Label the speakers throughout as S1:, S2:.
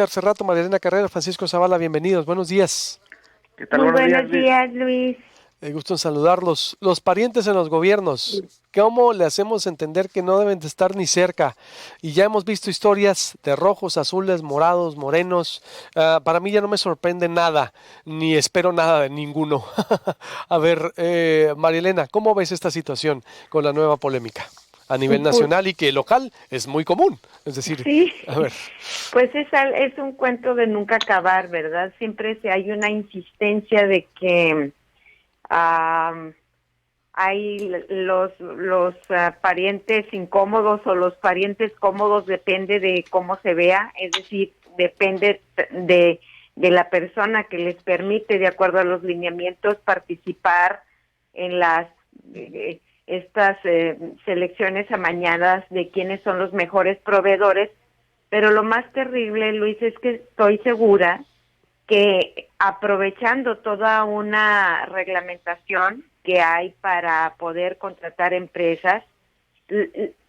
S1: Hace rato, Marielena Carrera, Francisco Zavala, bienvenidos, buenos días.
S2: ¿Qué tal?
S3: Muy
S2: Buenos días,
S3: buenos
S2: Luis.
S3: días, Luis.
S1: Gusto en saludarlos. Los parientes en los gobiernos, ¿cómo le hacemos entender que no deben de estar ni cerca? Y ya hemos visto historias de rojos, azules, morados, morenos. Para mí ya no me sorprende nada, ni espero nada de ninguno. A ver, Marielena, ¿cómo ves esta situación con la nueva polémica? A nivel
S3: Pues,
S1: nacional y que local es muy común. Es decir,
S3: sí,
S1: a ver,
S3: pues es un cuento de nunca acabar, ¿verdad? Siempre hay una insistencia de que ah, hay los parientes incómodos o los parientes cómodos, depende de cómo se vea, es decir, depende de la persona que les permite, de acuerdo a los lineamientos, participar en estas selecciones amañadas de quiénes son los mejores proveedores. Pero lo más terrible, Luis, es que estoy segura que aprovechando toda una reglamentación que hay para poder contratar empresas,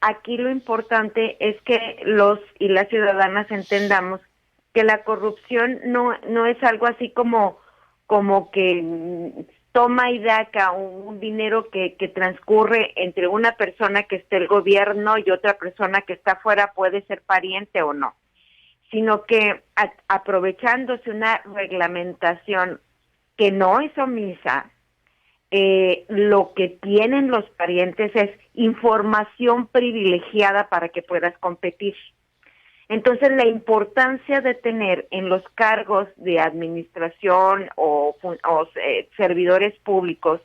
S3: aquí lo importante es que los y las ciudadanas entendamos que la corrupción no es algo así como que toma y daca un dinero que transcurre entre una persona que está en el gobierno y otra persona que está afuera, puede ser pariente o no, sino que aprovechándose una reglamentación que no es omisa, lo que tienen los parientes es información privilegiada para que puedas competir. Entonces, la importancia de tener en los cargos de administración o servidores públicos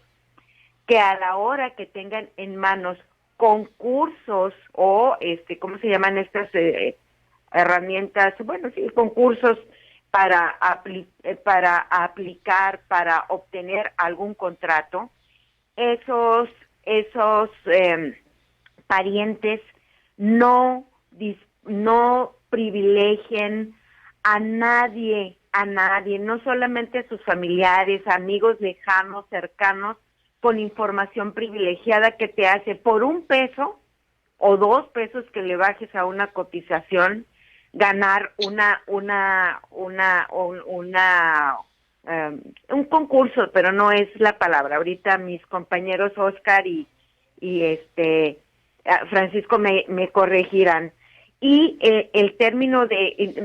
S3: que a la hora que tengan en manos concursos o, ¿cómo se llaman estas herramientas? Bueno, sí, concursos para aplicar, para obtener algún contrato, esos parientes no no privilegien a nadie, no solamente a sus familiares, amigos lejanos, cercanos, con información privilegiada que te hace por $1 o $2 que le bajes a una cotización, ganar un concurso, pero no es la palabra. Ahorita mis compañeros Oscar y Francisco me corregirán. Y el término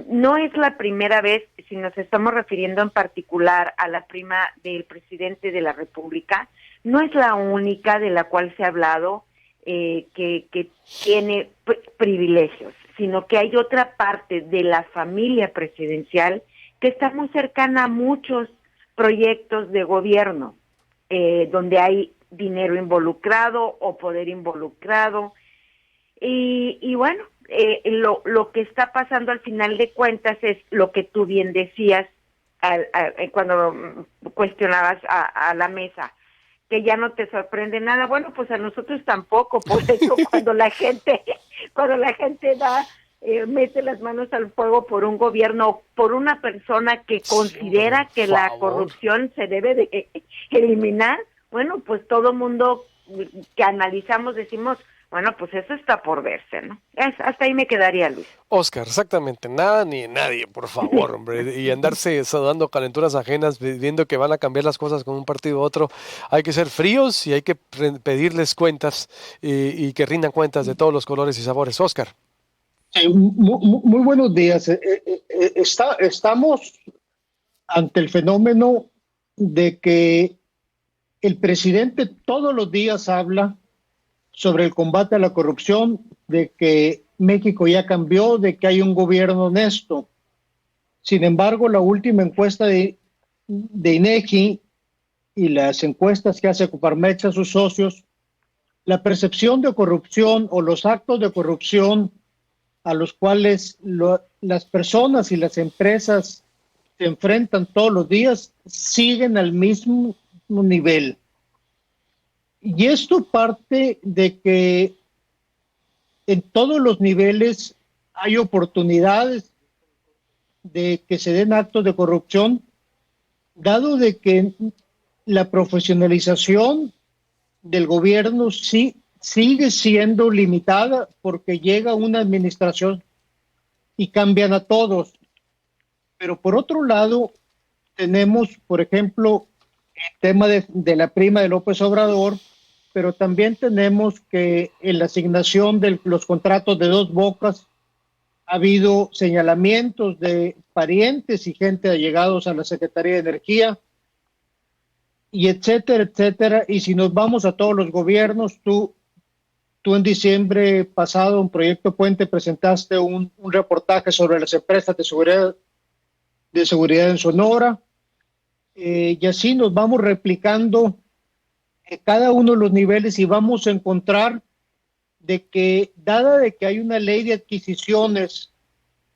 S3: no es la primera vez, si nos estamos refiriendo en particular a la prima del presidente de la República, no es la única de la cual se ha hablado que tiene privilegios, sino que hay otra parte de la familia presidencial que está muy cercana a muchos proyectos de gobierno, donde hay dinero involucrado o poder involucrado. Y bueno, lo que está pasando al final de cuentas es lo que tú bien decías cuando cuestionabas a la mesa, que ya no te sorprende nada. Bueno, pues a nosotros tampoco, por eso cuando la gente mete las manos al fuego por un gobierno, por una persona que
S1: sí, hombre,
S3: considera que
S1: por
S3: la
S1: favor.
S3: corrupción se debe de eliminar, bueno, pues todo mundo que analizamos decimos, bueno, pues eso está por verse, ¿no? Hasta ahí me quedaría, Luis.
S1: Oscar, exactamente, nada ni nadie, por favor, hombre, y andarse dando calenturas ajenas, viendo que van a cambiar las cosas con un partido u otro, hay que ser fríos y hay que pedirles cuentas y que rindan cuentas de todos los colores y sabores. Oscar.
S4: Muy buenos días. Estamos ante el fenómeno de que el presidente todos los días habla sobre el combate a la corrupción, de que México ya cambió, de que hay un gobierno honesto. Sin embargo, la última encuesta de INEGI y las encuestas que hace Coparmex a sus socios, la percepción de corrupción o los actos de corrupción a los cuales las personas y las empresas se enfrentan todos los días siguen al mismo nivel. Y esto parte de que en todos los niveles hay oportunidades de que se den actos de corrupción, dado de que la profesionalización del gobierno sí sigue siendo limitada porque llega una administración y cambian a todos. Pero por otro lado, tenemos, por ejemplo, el tema de la prima de López Obrador, pero también tenemos que en la asignación de los contratos de Dos Bocas ha habido señalamientos de parientes y gente allegados a la Secretaría de Energía, y etcétera, etcétera. Y si nos vamos a todos los gobiernos, tú en diciembre pasado, en Proyecto Puente, presentaste un reportaje sobre las empresas de seguridad en Sonora, y así nos vamos replicando cada uno de los niveles y vamos a encontrar de que, dada de que hay una ley de adquisiciones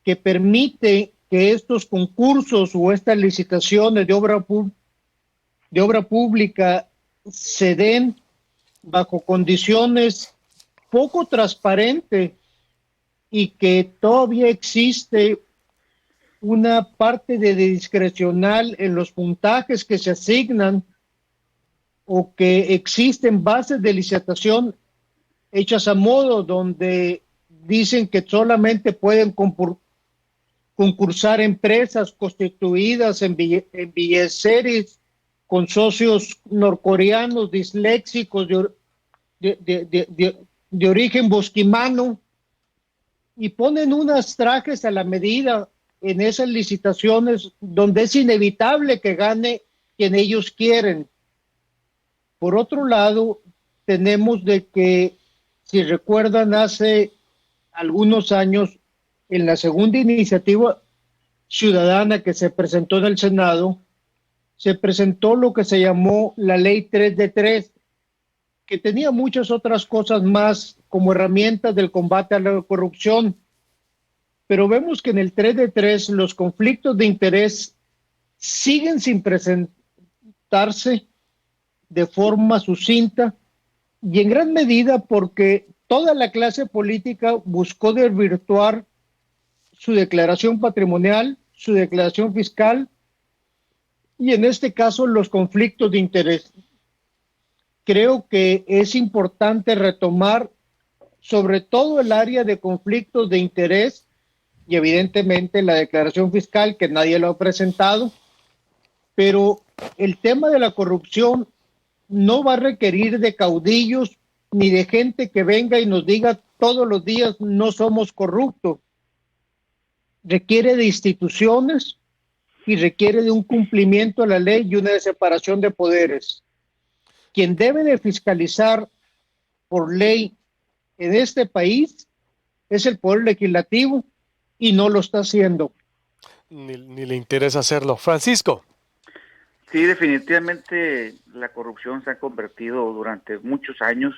S4: que permite que estos concursos o estas licitaciones de obra pública se den bajo condiciones poco transparentes y que todavía existe una parte de discrecional en los puntajes que se asignan, o que existen bases de licitación hechas a modo donde dicen que solamente pueden concursar empresas constituidas en billeteras con socios norcoreanos disléxicos de origen bosquimano, y ponen unos trajes a la medida en esas licitaciones donde es inevitable que gane quien ellos quieren. Por otro lado, tenemos de que, si recuerdan, hace algunos años, en la segunda iniciativa ciudadana que se presentó en el Senado, se presentó lo que se llamó la Ley 3 de 3, que tenía muchas otras cosas más como herramientas del combate a la corrupción. Pero vemos que en el 3 de 3 los conflictos de interés siguen sin presentarse de forma sucinta, y en gran medida porque toda la clase política buscó desvirtuar su declaración patrimonial, su declaración fiscal, y en este caso los conflictos de interés. Creo que es importante retomar sobre todo el área de conflictos de interés y evidentemente la declaración fiscal, que nadie lo ha presentado, pero el tema de la corrupción no va a requerir de caudillos ni de gente que venga y nos diga todos los días no somos corruptos. Requiere de instituciones y requiere de un cumplimiento de la ley y una separación de poderes. Quien debe de fiscalizar por ley en este país es el Poder Legislativo, y no lo está haciendo.
S1: Ni le interesa hacerlo. Francisco.
S2: Sí, definitivamente la corrupción se ha convertido durante muchos años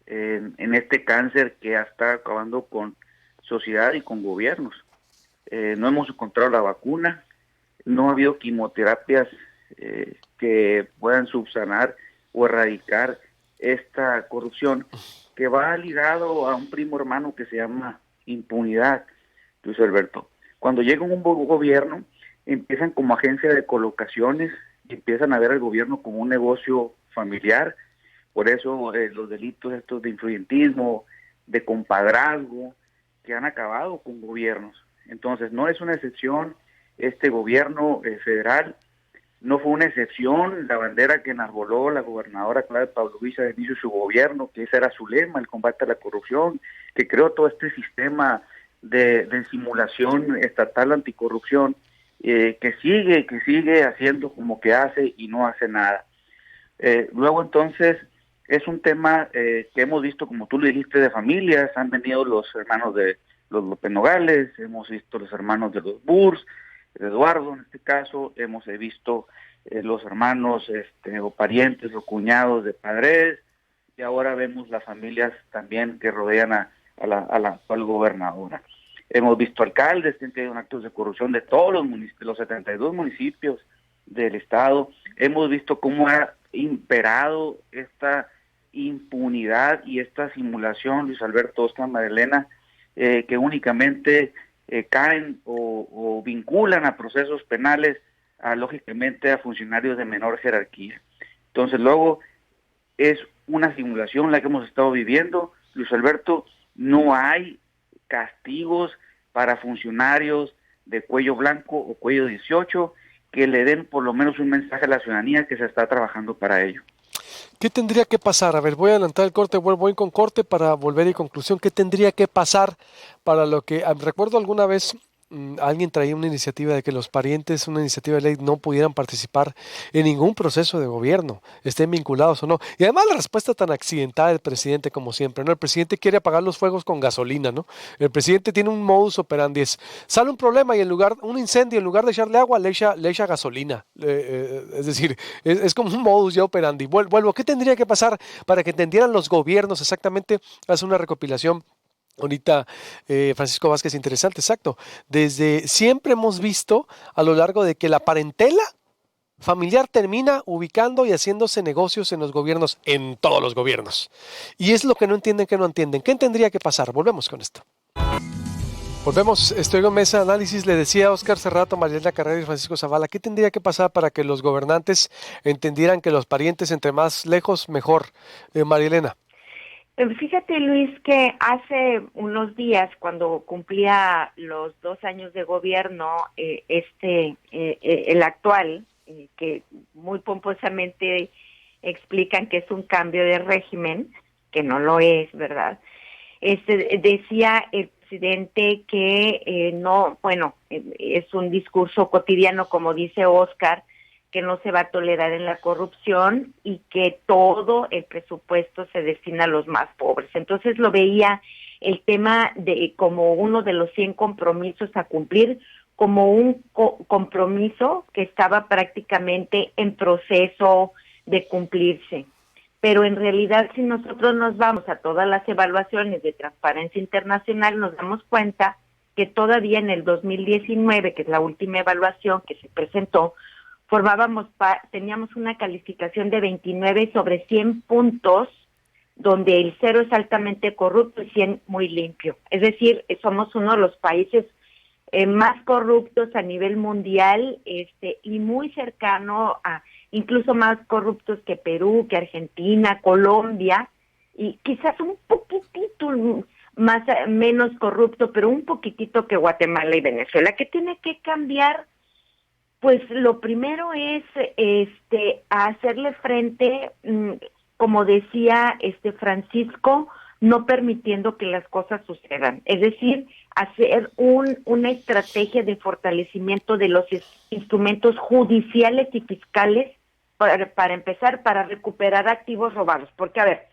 S2: en este cáncer que está acabando con sociedad y con gobiernos. No hemos encontrado la vacuna, no ha habido quimioterapias que puedan subsanar o erradicar esta corrupción, que va ligado a un primo hermano que se llama impunidad, Luis Alberto. Cuando llega un gobierno, empiezan como agencia de colocaciones y empiezan a ver al gobierno como un negocio familiar. Por eso los delitos estos de influyentismo, de compadrazgo, que han acabado con gobiernos. Entonces, no es una excepción este gobierno federal, no fue una excepción la bandera que enarboló la gobernadora Claudia Pablo Luisa de inicio de su gobierno, que ese era su lema, el combate a la corrupción, que creó todo este sistema de simulación estatal anticorrupción, que sigue haciendo como que hace y no hace nada. Luego entonces es un tema que hemos visto, como tú lo dijiste, de familias. Han venido los hermanos de los López Nogales, hemos visto los hermanos de los Burs, Eduardo en este caso, hemos visto los hermanos o parientes o cuñados de Padres, y ahora vemos las familias también que rodean a la actual gobernadora. Hemos visto alcaldes que han tenido actos de corrupción de todos los municipios, los 72 municipios del estado. Hemos visto cómo ha imperado esta impunidad y esta simulación, Luis Alberto, Oscar, Marilena, que únicamente caen o vinculan a procesos penales lógicamente a funcionarios de menor jerarquía. Entonces luego es una simulación la que hemos estado viviendo, Luis Alberto. No hay castigos para funcionarios de cuello blanco o cuello 18, que le den por lo menos un mensaje a la ciudadanía que se está trabajando para ello.
S1: ¿Qué tendría que pasar? A ver, voy a adelantar el corte, voy con corte para volver a conclusión. ¿Qué tendría que pasar para lo que... recuerdo alguna vez alguien traía una iniciativa de que los parientes, una iniciativa de ley, no pudieran participar en ningún proceso de gobierno, estén vinculados o no. Y además la respuesta tan accidentada del presidente como siempre, ¿no? El presidente quiere apagar los fuegos con gasolina, ¿no? El presidente tiene un modus operandi, sale un problema y un incendio, en lugar de echarle agua, le echa gasolina. Es decir, es como un modus ya operandi. Vuelvo, ¿qué tendría que pasar para que entendieran los gobiernos exactamente? Hace una recopilación ahorita, Francisco Vázquez, interesante, exacto. Desde siempre hemos visto a lo largo de que la parentela familiar termina ubicando y haciéndose negocios en los gobiernos, en todos los gobiernos. Y es lo que no entienden, que no entienden. ¿Qué tendría que pasar? Volvemos con esto. Volvemos, estoy en Mesa de Análisis. Le decía a Óscar Cerrato, Marielena Carrera y Francisco Zavala, ¿qué tendría que pasar para que los gobernantes entendieran que los parientes entre más lejos, mejor? Marielena.
S3: Fíjate, Luis, que hace unos días, cuando cumplía los 2 años de gobierno, el actual, que muy pomposamente explican que es un cambio de régimen, que no lo es, ¿verdad? Decía el presidente que es un discurso cotidiano, como dice Óscar, que no se va a tolerar en la corrupción y que todo el presupuesto se destina a los más pobres. Entonces lo veía el tema de como uno de los 100 compromisos a cumplir, como un compromiso que estaba prácticamente en proceso de cumplirse. Pero en realidad, si nosotros nos vamos a todas las evaluaciones de Transparencia Internacional, nos damos cuenta que todavía en el 2019, que es la última evaluación que se presentó, teníamos una calificación de 29 sobre 100 puntos, donde el 0 es altamente corrupto y 100 muy limpio. Es decir, somos uno de los países más corruptos a nivel mundial, y muy cercano a, incluso más corruptos que Perú, que Argentina, Colombia, y quizás un poquitito menos corrupto, pero un poquitito que Guatemala y Venezuela. ¿Qué tiene que cambiar? Pues lo primero es hacerle frente, como decía Francisco, no permitiendo que las cosas sucedan. Es decir, hacer una estrategia de fortalecimiento de los instrumentos judiciales y fiscales para empezar, para recuperar activos robados. Porque, a ver,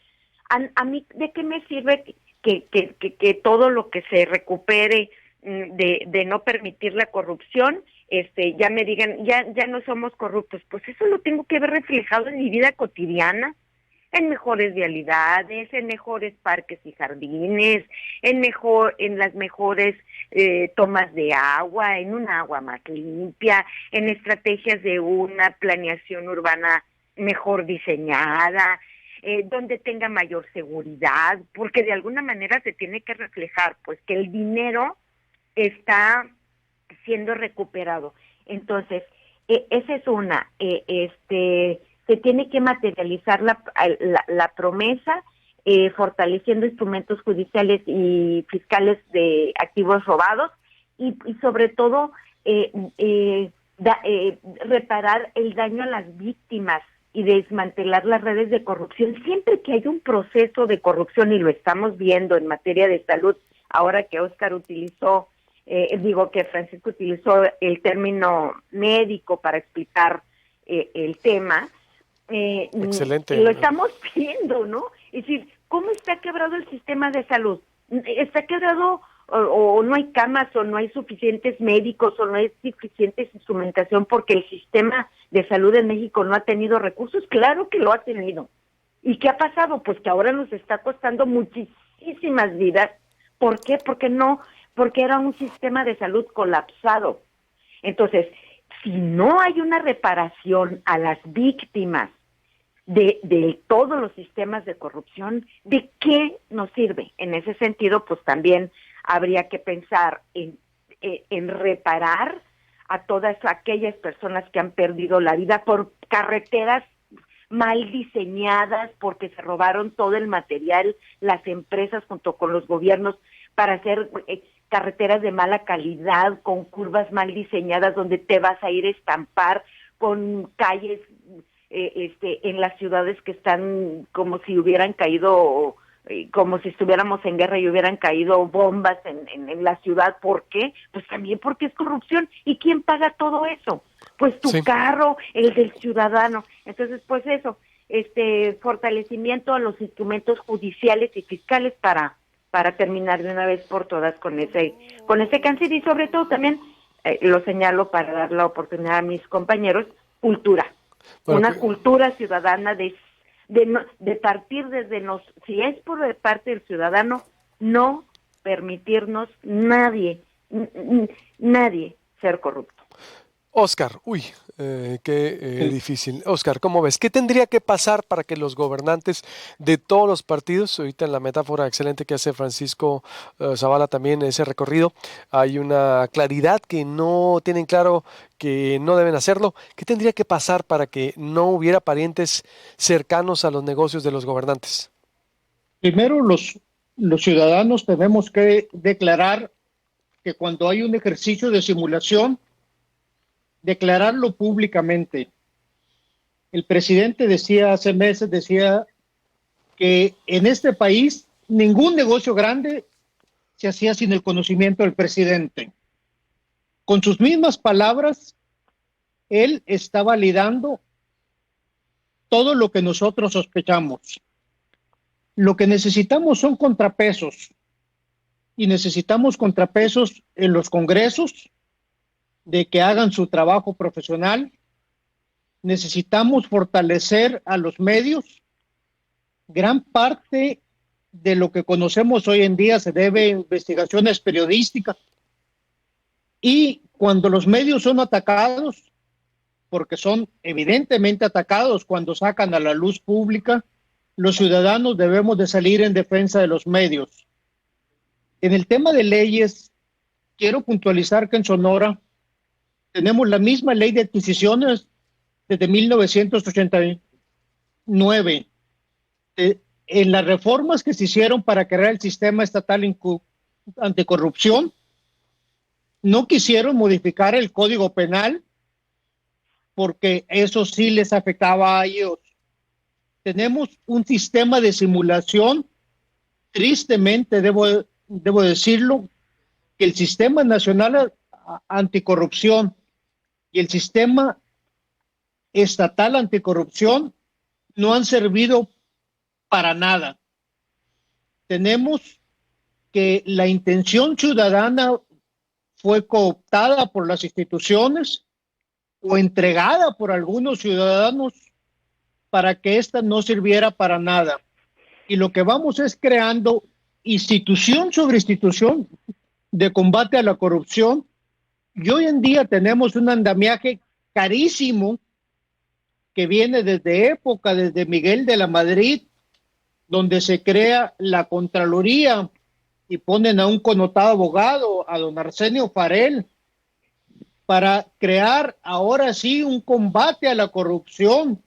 S3: a mí, ¿de qué me sirve que todo lo que se recupere de no permitir la corrupción, ya me digan, ya no somos corruptos? Pues eso lo tengo que ver reflejado en mi vida cotidiana, en mejores vialidades, en mejores parques y jardines, en las mejores tomas de agua, en un agua más limpia, en estrategias de una planeación urbana mejor diseñada, donde tenga mayor seguridad, porque de alguna manera se tiene que reflejar pues que el dinero está siendo recuperado. Entonces, esa es una, se tiene que materializar la promesa, fortaleciendo instrumentos judiciales y fiscales de activos robados y sobre todo reparar el daño a las víctimas y desmantelar las redes de corrupción. Siempre que hay un proceso de corrupción, y lo estamos viendo en materia de salud, ahora que Óscar que Francisco utilizó el término médico para explicar el tema,
S1: excelente.
S3: Lo estamos viendo, ¿no? Es decir, ¿cómo está quebrado el sistema de salud? Está quebrado o no hay camas, o no hay suficientes médicos, o no hay suficiente instrumentación porque el sistema de salud en México no ha tenido recursos. Claro que lo ha tenido. ¿Y qué ha pasado? Pues que ahora nos está costando muchísimas vidas. ¿Por qué? Porque era un sistema de salud colapsado. Entonces, si no hay una reparación a las víctimas de todos los sistemas de corrupción, ¿de qué nos sirve? En ese sentido, pues también habría que pensar en reparar a todas aquellas personas que han perdido la vida por carreteras mal diseñadas, porque se robaron todo el material, las empresas junto con los gobiernos, para hacer carreteras de mala calidad, con curvas mal diseñadas donde te vas a ir a estampar, con calles en las ciudades que están como si hubieran caído, como si estuviéramos en guerra y hubieran caído bombas en la ciudad. ¿Por qué? Pues también porque es corrupción. ¿Y quién paga todo eso? Pues tu carro, el del ciudadano. Entonces, pues eso, fortalecimiento a los instrumentos judiciales y fiscales para terminar de una vez por todas con ese cáncer, y sobre todo también, lo señalo para dar la oportunidad a mis compañeros, cultura. Una cultura ciudadana de partir desde si es por parte del ciudadano, no permitirnos nadie ser corrupto.
S1: Oscar, qué difícil. Oscar, ¿cómo ves? ¿Qué tendría que pasar para que los gobernantes de todos los partidos, ahorita en la metáfora excelente que hace Francisco Zavala también, ese recorrido, hay una claridad que no tienen claro que no deben hacerlo? ¿Qué tendría que pasar para que no hubiera parientes cercanos a los negocios de los gobernantes?
S4: Primero, los ciudadanos tenemos que declarar que cuando hay un ejercicio de simulación, declararlo públicamente. El presidente hace meses decía que en este país ningún negocio grande se hacía sin el conocimiento del presidente. Con sus mismas palabras, él está validando todo lo que nosotros sospechamos. Lo que necesitamos son contrapesos, y necesitamos contrapesos en los congresos, de que hagan su trabajo profesional. Necesitamos fortalecer a los medios. Gran parte de lo que conocemos hoy en día se debe a investigaciones periodísticas, y cuando los medios son atacados, porque son evidentemente atacados cuando sacan a la luz pública, los ciudadanos debemos de salir en defensa de los medios. En el tema de leyes, quiero puntualizar que en Sonora tenemos la misma ley de adquisiciones desde 1989. En las reformas que se hicieron para crear el sistema estatal anticorrupción, no quisieron modificar el Código Penal porque eso sí les afectaba a ellos. Tenemos un sistema de simulación, tristemente debo decirlo, que el Sistema Nacional Anticorrupción y el Sistema Estatal Anticorrupción no han servido para nada. Tenemos que la intención ciudadana fue cooptada por las instituciones o entregada por algunos ciudadanos para que ésta no sirviera para nada. Y lo que vamos es creando institución sobre institución de combate a la corrupción. Y hoy en día tenemos un andamiaje carísimo que viene desde Miguel de la Madrid, donde se crea la Contraloría y ponen a un connotado abogado, a don Arsenio Farel, para crear ahora sí un combate a la corrupción.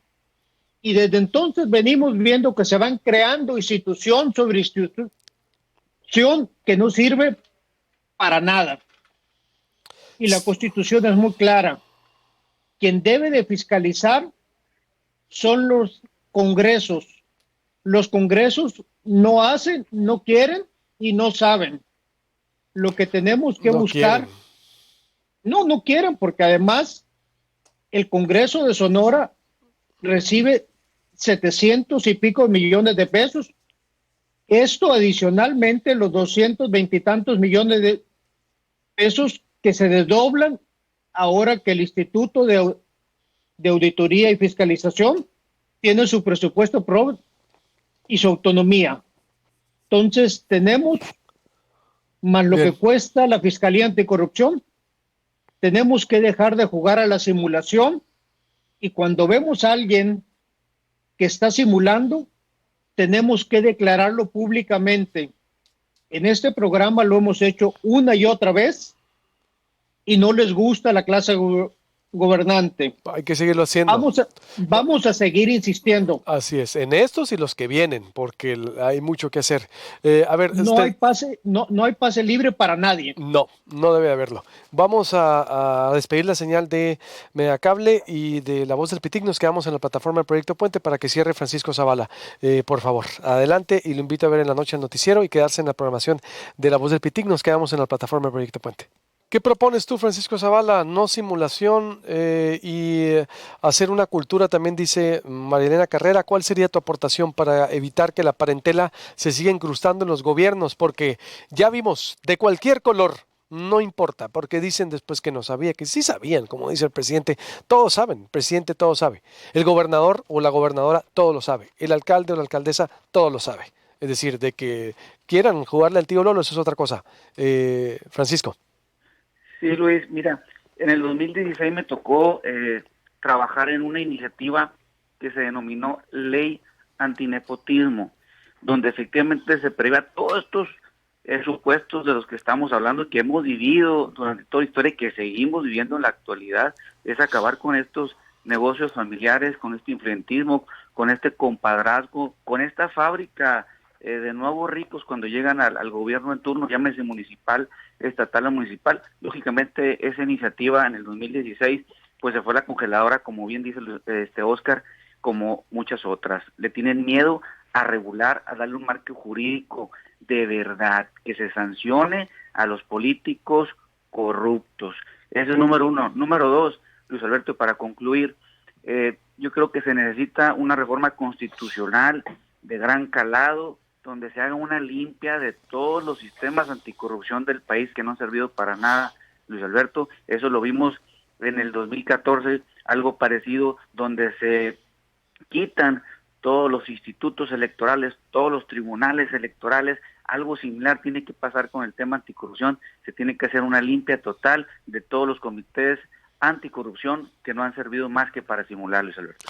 S4: Y desde entonces venimos viendo que se van creando institución sobre institución que no sirve para nada. Y la Constitución es muy clara. Quien debe de fiscalizar son los congresos. Los congresos no hacen, no quieren y no saben. Lo que tenemos que buscar... No quieren, porque además el Congreso de Sonora recibe 700 y pico millones de pesos. Esto adicionalmente los 220 y tantos millones de pesos que se desdoblan ahora que el Instituto de Auditoría y Fiscalización tiene su presupuesto propio y su autonomía. Entonces tenemos más lo que cuesta la Fiscalía Anticorrupción. Tenemos que dejar de jugar a la simulación, y cuando vemos a alguien que está simulando, tenemos que declararlo públicamente. En este programa lo hemos hecho una y otra vez, y no les gusta la clase gobernante.
S1: Hay que seguirlo haciendo.
S4: Vamos a seguir insistiendo.
S1: Así es, en estos y los que vienen, porque hay mucho que hacer. A ver,
S4: no hay pase libre para nadie.
S1: No debe haberlo. Vamos a despedir la señal de Megacable y de La Voz del Pitic. Nos quedamos en la plataforma del Proyecto Puente para que cierre Francisco Zavala. Por favor, adelante, y lo invito a ver en la noche el noticiero y quedarse en la programación de La Voz del Pitic. Nos quedamos en la plataforma del Proyecto Puente. ¿Qué propones tú, Francisco Zavala? No simulación y hacer una cultura, también dice Marilena Carrera. ¿Cuál sería tu aportación para evitar que la parentela se siga incrustando en los gobiernos? Porque ya vimos, de cualquier color, no importa, porque dicen después que no sabía, que sí sabían, como dice el presidente, todos saben, el presidente todo sabe, el gobernador o la gobernadora todo lo sabe, el alcalde o la alcaldesa todo lo sabe. Es decir, de que quieran jugarle al tío Lolo, eso es otra cosa. Francisco.
S2: Sí, Luis, mira, en el 2016 me tocó trabajar en una iniciativa que se denominó Ley Antinepotismo, donde efectivamente se prevé todos estos supuestos de los que estamos hablando, que hemos vivido durante toda la historia y que seguimos viviendo en la actualidad, es acabar con estos negocios familiares, con este influyentismo, con este compadrazgo, con esta fábrica de nuevos ricos cuando llegan al gobierno en turno, llámese municipal, estatal o municipal. Lógicamente esa iniciativa en el 2016 pues se fue a la congeladora, como bien dice Oscar, como muchas otras. Le tienen miedo a regular, a darle un marco jurídico de verdad, que se sancione a los políticos corruptos. Ese es número uno. Número dos, Luis Alberto, para concluir, yo creo que se necesita una reforma constitucional de gran calado, donde se haga una limpia de todos los sistemas anticorrupción del país que no han servido para nada, Luis Alberto. Eso lo vimos en el 2014, algo parecido, donde se quitan todos los institutos electorales, todos los tribunales electorales. Algo similar tiene que pasar con el tema anticorrupción. Se tiene que hacer una limpia total de todos los comités anticorrupción que no han servido más que para simular, Luis Alberto.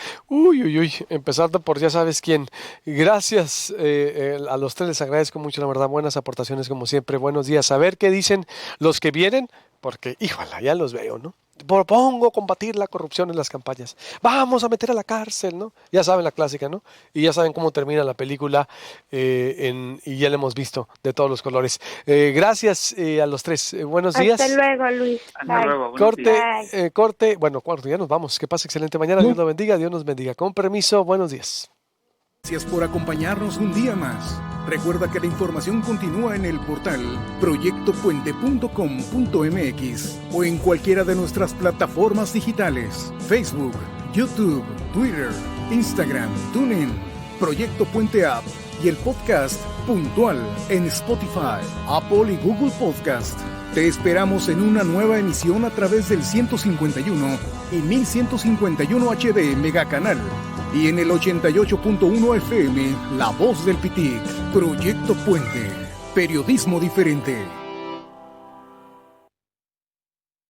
S1: Empezando por ya sabes quién. Gracias a los tres, les agradezco mucho, la verdad, buenas aportaciones como siempre, buenos días. A ver qué dicen los que vienen, porque, híjala, ya los veo, ¿no? Propongo combatir la corrupción en las campañas. Vamos a meter a la cárcel, ¿no? Ya saben la clásica, ¿no? Y ya saben cómo termina la película y ya la hemos visto de todos los colores. Gracias a los tres. Buenos días.
S3: Hasta luego, Luis.
S2: Hasta luego.
S1: Corte. Bueno, cuarto, ya nos vamos. Que pase excelente mañana. Dios lo bendiga, Dios nos bendiga. Con permiso, buenos días.
S5: Gracias por acompañarnos un día más. Recuerda que la información continúa en el portal proyectopuente.com.mx o en cualquiera de nuestras plataformas digitales: Facebook, YouTube, Twitter, Instagram, TuneIn, Proyecto Puente App y el podcast puntual en Spotify, Apple y Google Podcast. Te esperamos en una nueva emisión a través del 151 y 1151 HD Megacanal y en el 88.1 FM La Voz del Pitic. Proyecto Puente. Periodismo diferente.